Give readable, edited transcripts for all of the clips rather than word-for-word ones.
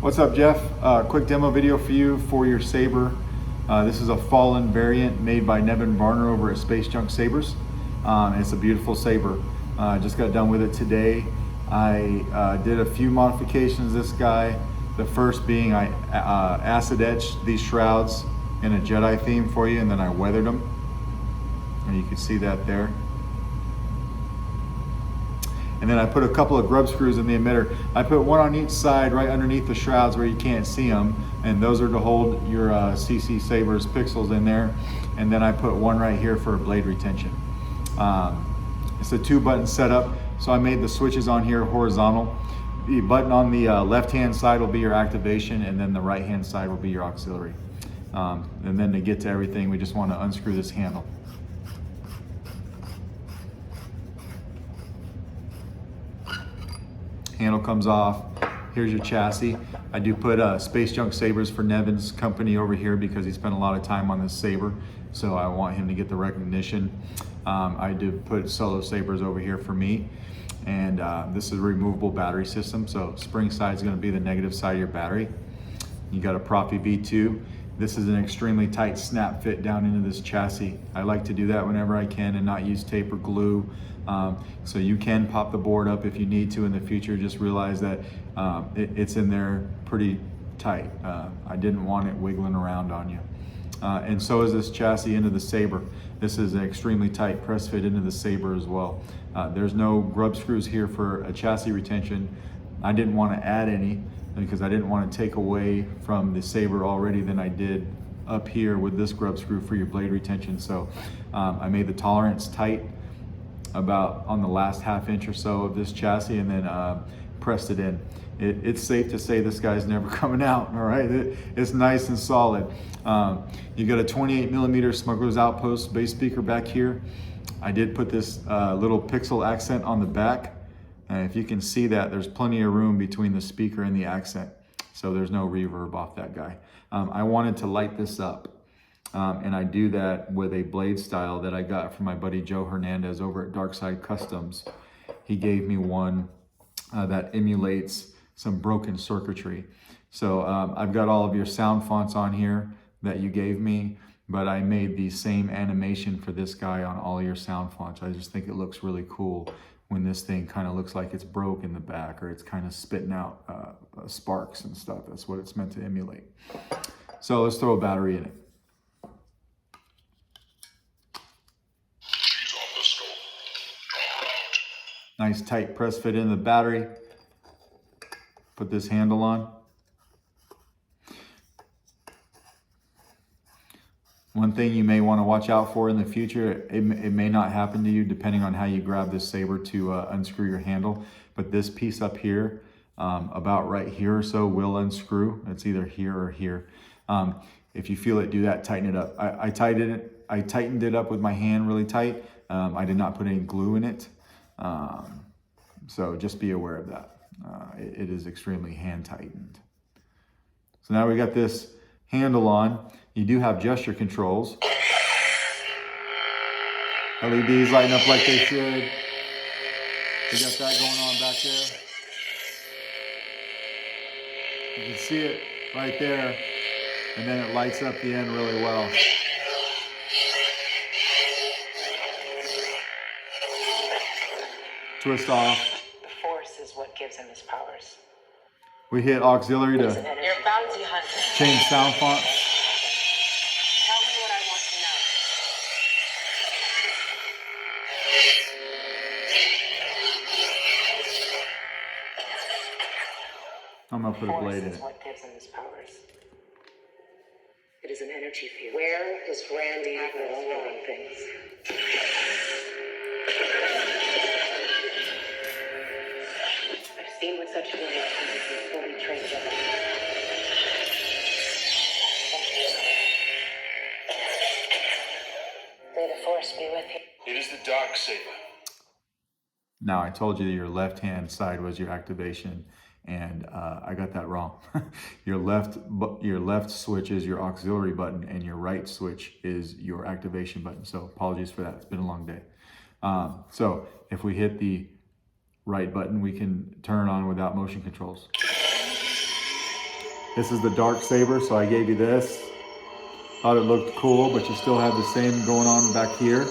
What's up, Jeff? Quick demo video for you for your Saber. This is a Fallen variant made by Nevin Varner over at Space Junk Sabers. It's a beautiful Saber. Just got done with it today. I did a few modifications this guy. The first being I acid etched these shrouds in a Jedi theme for you, and then I weathered them. And you can see that there. And then I put a couple of grub screws in the emitter. I put one on each side right underneath the shrouds where you can't see them. And those are to hold your CCSabers pixels in there. And then I put one right here for blade retention. It's a 2-button setup. So I made the switches on here horizontal. The button on the left-hand side will be your activation, and then the right-hand side will be your auxiliary. And then to get to everything, we just want to unscrew this handle. Handle comes off. Here's your chassis. I do put Space Junk Sabers for Nevin's company over here because he spent a lot of time on this Saber, so I want him to get the recognition. I did put Solo Sabers over here for me, and this is a removable battery system, so spring side is going to be the negative side of your battery. You got a Proffie V2. This is an extremely tight snap fit down into this chassis. I like to do that whenever I can and not use tape or glue. So you can pop the board up if you need to in the future. Just realize that it's in there pretty tight. I didn't want it wiggling around on you. And so is this chassis into the Saber. This is an extremely tight press fit into the Saber as well. There's no grub screws here for a chassis retention. I didn't want to add any because I didn't want to take away from the Saber already than I did up here with this grub screw for your blade retention. So I made the tolerance tight about on the last ½ inch or so of this chassis, and then pressed it in. It's safe to say this guy's never coming out, all right? It's nice and solid. You got a 28mm Smuggler's Outpost bass speaker back here. I did put this little pixel accent on the back. And if you can see that, there's plenty of room between the speaker and the accent. So there's no reverb off that guy. I wanted to light this up. And I do that with a blade style that I got from my buddy Joe Hernandez over at Darkside Customs. He gave me one that emulates some broken circuitry. So I've got all of your sound fonts on here that you gave me, but I made the same animation for this guy on all your sound fonts. I just think it looks really cool when this thing kind of looks like it's broke in the back, or it's kind of spitting out sparks and stuff. That's what it's meant to emulate. So let's throw a battery in it. Nice tight press fit in the battery. Put this handle on. One thing you may want to watch out for in the future, it may not happen to you depending on how you grab this Saber to unscrew your handle, but this piece up here, about right here or so, will unscrew. It's either here or here. If you feel it, do that, tighten it up. I tightened it up with my hand really tight. I did not put any glue in it. So just be aware of that. It is extremely hand tightened. So now we got this handle on. You do have gesture controls. LEDs lighting up like they should. We got that going on back there. You can see it right there. And then it lights up the end really well. Twist off. The Force is what gives him his powers. We hit auxiliary to You're bounty hunter. change sound font. Tell me what I want to know. I'm gonna put a blade in Force is it. what gives him his powers. It is an energy field. Where does Randy go things? I've seen what such relationships fully trained them. May the Force be with you. It is the Dark Saber. Now I told you that your left hand side was your activation, and I got that wrong. Your left switch is your auxiliary button, and your right switch is your activation button. So apologies for that. It's been a long day. So if we hit the right button, we can turn it on without motion controls. This is the dark saber, so I gave you this. Thought it looked cool, but you still have the same going on back here.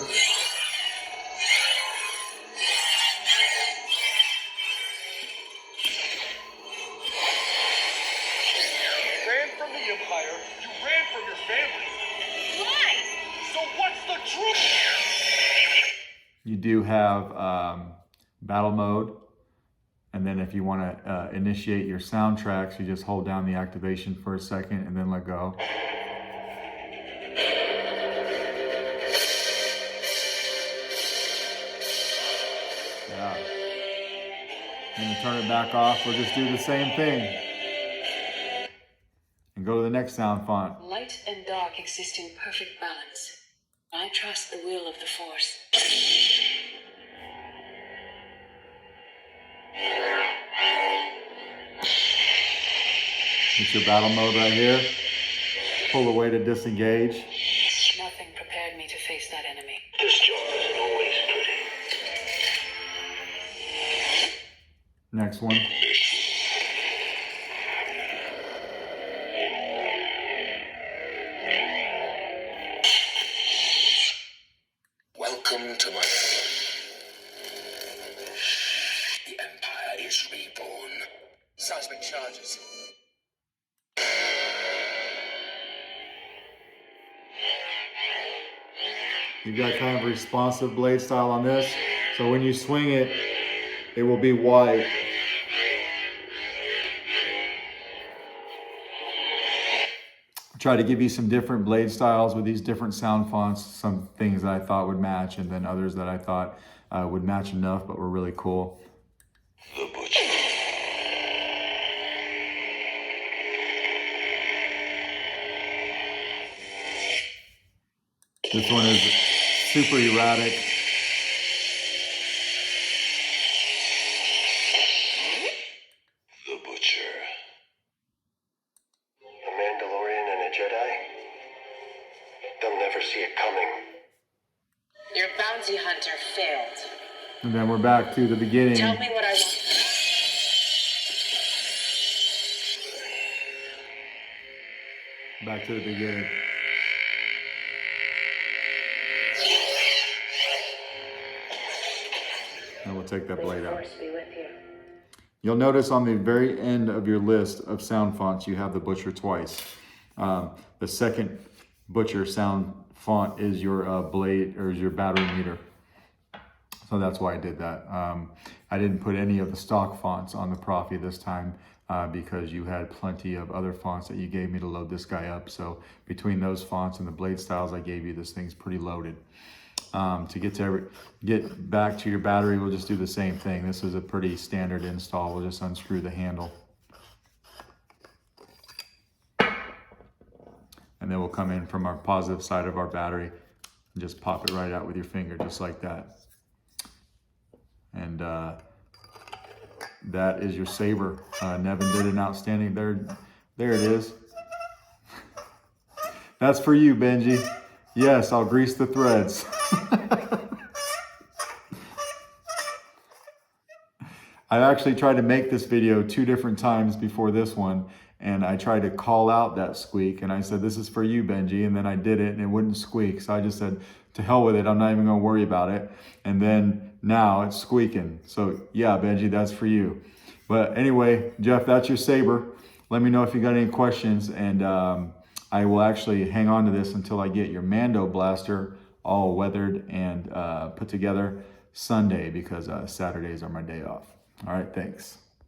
You do have battle mode, and then if you want to initiate your soundtracks, you just hold down the activation for a second and then let go. Yeah. And you turn it back off, we'll just do the same thing. And go to the next sound font. Light and dark exist in perfect balance. I trust the will of the Force. It's your battle mode right here. Pull away to disengage. Nothing prepared me to face that enemy. This job isn't always pretty. Next one. Welcome to my home. The Empire is reborn. Seismic charges. You've got kind of a responsive blade style on this. So when you swing it, it will be white. Try to give you some different blade styles with these different sound fonts. Some things that I thought would match, and then others that I thought would match enough, but were really cool. The Butcher. This one is super erratic. The Butcher. A Mandalorian and a Jedi? They'll never see it coming. Your bounty hunter failed. And then we're back to the beginning. Tell me what I want. Back to the beginning. And we'll take that blade out. Force be with you. You'll notice on the very end of your list of sound fonts, you have the Butcher twice. The second Butcher sound font is your blade, or is your battery meter. So that's why I did that. I didn't put any of the stock fonts on the Proffie this time because you had plenty of other fonts that you gave me to load this guy up. So between those fonts and the blade styles I gave you, this thing's pretty loaded. To get back to your battery, we'll just do the same thing. This is a pretty standard install. We'll just unscrew the handle. And then we'll come in from our positive side of our battery and just pop it right out with your finger, just like that. And that is your saber. Nevin did an outstanding, there it is. That's for you, Benji. Yes, I'll grease the threads. I actually tried to make this video 2 different times before this one, and I tried to call out that squeak, and I said, this is for you, Benji, and then I did it, and it wouldn't squeak, so I just said, to hell with it, I'm not even gonna worry about it, and then now it's squeaking. So yeah, Benji, that's for you. But anyway, Jeff, that's your saber. Let me know if you got any questions, and I will actually hang on to this until I get your Mando blaster all weathered and put together Sunday, because Saturdays are my day off. All right, thanks.